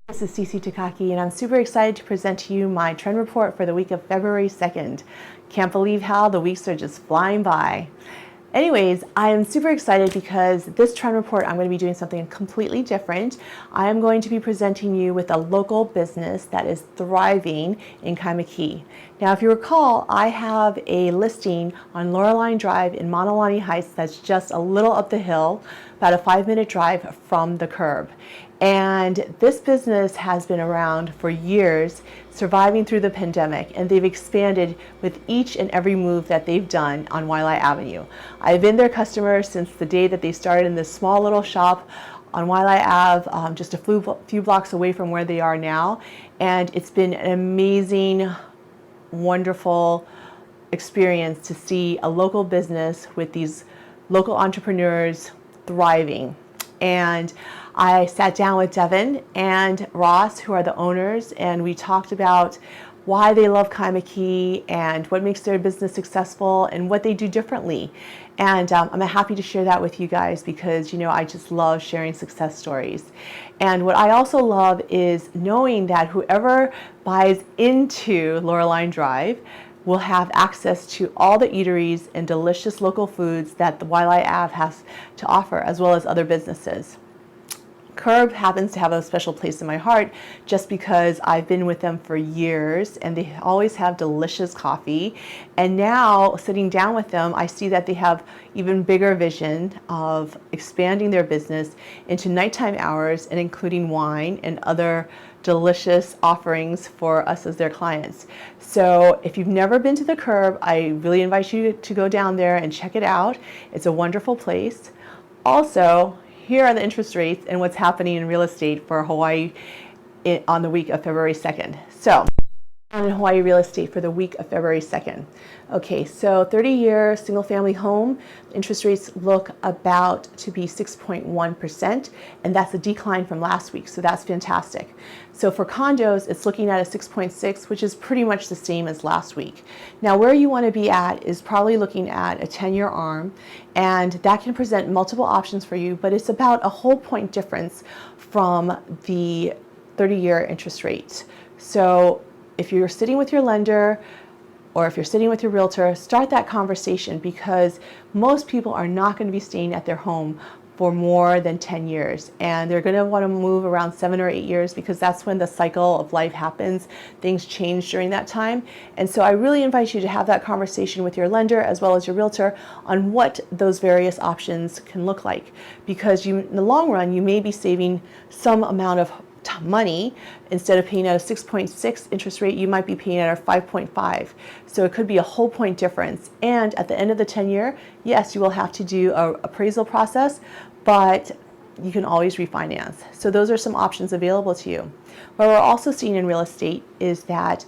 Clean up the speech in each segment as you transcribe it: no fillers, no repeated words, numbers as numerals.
This is Sisi Takaki, and I'm super excited to present to you my trend report for the week of February 2nd. Can't believe how the weeks are just flying by. Anyways, I am super excited because this trend report, I'm going to be doing something completely different. I am going to be presenting you with a local business that is thriving in Kaimuki. Now, if you recall, I have a listing on Loreline Drive in Manalani Heights that's just a little up the hill, about a 5-minute drive from the Curb. And this business has been around for years, surviving through the pandemic, and they've expanded with each and every move that they've done on Waialae Avenue. I've been their customer since the day that they started in this small little shop on Waialae Ave, just a few blocks away from where they are now. And it's been an amazing, wonderful experience to see a local business with these local entrepreneurs thriving. And I sat down with Devin and Ross, who are the owners, and we talked about why they love Kaimuki and what makes their business successful and what they do differently. And I'm happy to share that with you guys because, I just love sharing success stories. And what I also love is knowing that whoever buys into Loreline Drive will have access to all the eateries and delicious local foods that the Waialae Ave has to offer, as well as other businesses. Curb happens to have a special place in my heart just because I've been with them for years and they always have delicious coffee. And now sitting down with them, I see that they have even bigger vision of expanding their business into nighttime hours and including wine and other delicious offerings for us as their clients. So if you've never been to the Curb, I really invite you to go down there and check it out. It's a wonderful place. Also, here are the interest rates and what's happening in real estate for Hawaii on the week of February 2nd. So, on Hawaii real estate for the week of February 2nd. Okay, so 30-year single-family home, interest rates look about to be 6.1%, and that's a decline from last week, so that's fantastic. So for condos, it's looking at a 6.6, which is pretty much the same as last week. Now, where you want to be at is probably looking at a 10-year ARM, and that can present multiple options for you, but it's about a whole point difference from the 30-year interest rate. So if you're sitting with your lender or if you're sitting with your realtor, start that conversation because most people are not going to be staying at their home for more than 10 years. And they're going to want to move around 7 or 8 years because that's when the cycle of life happens. Things change during that time. And so I really invite you to have that conversation with your lender as well as your realtor on what those various options can look like. Because in the long run, you may be saving some amount of money. Instead of paying at a 6.6 interest rate, you might be paying at a 5.5. So it could be a whole point difference. And at the end of the 10-year, yes, you will have to do an appraisal process, but you can always refinance. So those are some options available to you. What we're also seeing in real estate is that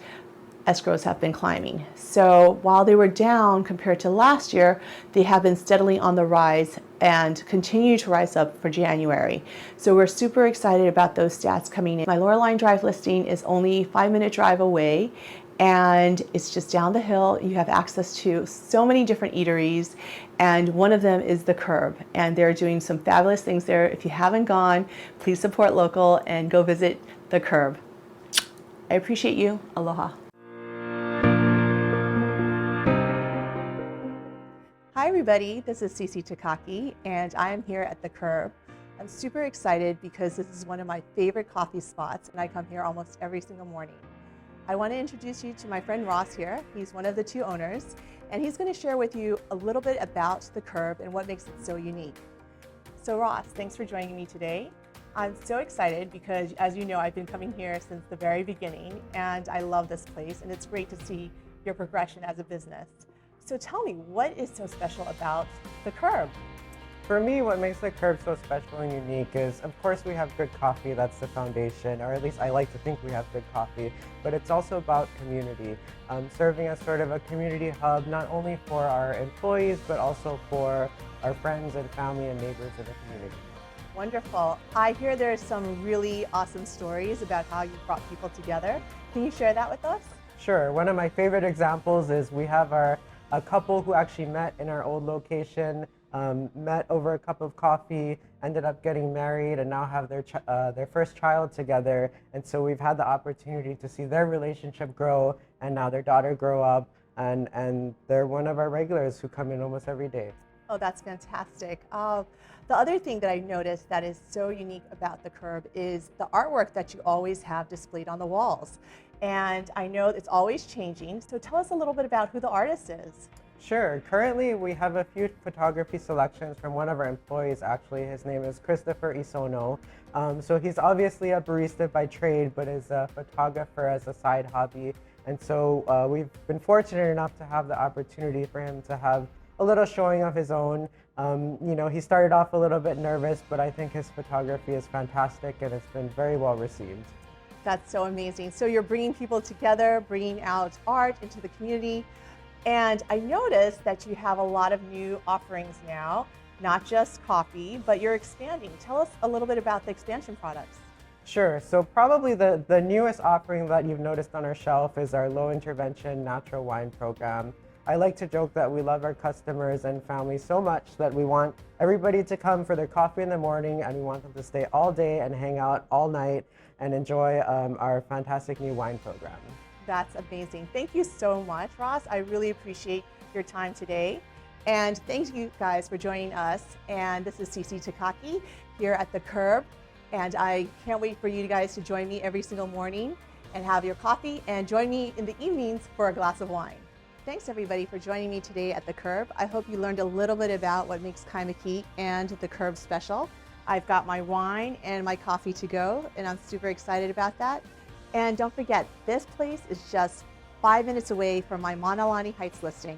escrows have been climbing. So while they were down compared to last year, they have been steadily on the rise and continue to rise up for January. So we're super excited about those stats coming in. My Loreline Drive listing is only a 5-minute drive away and it's just down the hill. You have access to so many different eateries and one of them is the Curb and they're doing some fabulous things there. If you haven't gone, please support local and go visit the Curb. I appreciate you. Aloha. Hi everybody, this is Sisi Takaki and I am here at the Curb. I'm super excited because this is one of my favorite coffee spots and I come here almost every single morning. I want to introduce you to my friend Ross here. He's one of the two owners and he's going to share with you a little bit about the Curb and what makes it so unique. So Ross, thanks for joining me today. I'm so excited because as you know, I've been coming here since the very beginning and I love this place and it's great to see your progression as a business. So tell me, what is so special about the Curb? For me, what makes the Curb so special and unique is, of course, we have good coffee, that's the foundation, or at least I like to think we have good coffee, but it's also about community, serving as sort of a community hub, not only for our employees, but also for our friends and family and neighbors in the community. Wonderful. I hear there's some really awesome stories about how you brought people together. Can you share that with us? Sure. One of my favorite examples is we have a couple who actually met in our old location met over a cup of coffee, ended up getting married, and now have their first child together. And so we've had the opportunity to see their relationship grow, and now their daughter grow up, and they're one of our regulars who come in almost every day. Oh, that's fantastic. The other thing that I noticed that is so unique about the Curb is the artwork that you always have displayed on the walls. And I know it's always changing. So tell us a little bit about who the artist is. Sure. Currently, we have a few photography selections from one of our employees, actually. His name is Christopher Isono. So he's obviously a barista by trade, but is a photographer as a side hobby. And so we've been fortunate enough to have the opportunity for him to have a little showing of his own. He started off a little bit nervous, but I think his photography is fantastic and it's been very well received. That's so amazing. So you're bringing people together, bringing out art into the community. And I noticed that you have a lot of new offerings now, not just coffee, but you're expanding. Tell us a little bit about the expansion products. Sure. So probably the newest offering that you've noticed on our shelf is our low intervention natural wine program. I like to joke that we love our customers and families so much that we want everybody to come for their coffee in the morning, and we want them to stay all day and hang out all night and enjoy our fantastic new wine program. That's amazing. Thank you so much, Ross. I really appreciate your time today. And thank you guys for joining us. And this is Sisi Takaki here at the Curb. And I can't wait for you guys to join me every single morning and have your coffee and join me in the evenings for a glass of wine. Thanks everybody for joining me today at the Curb. I hope you learned a little bit about what makes Kaimuki and the Curb special. I've got my wine and my coffee to go, and I'm super excited about that. And don't forget, this place is just 5 minutes away from my Manalani Heights listing.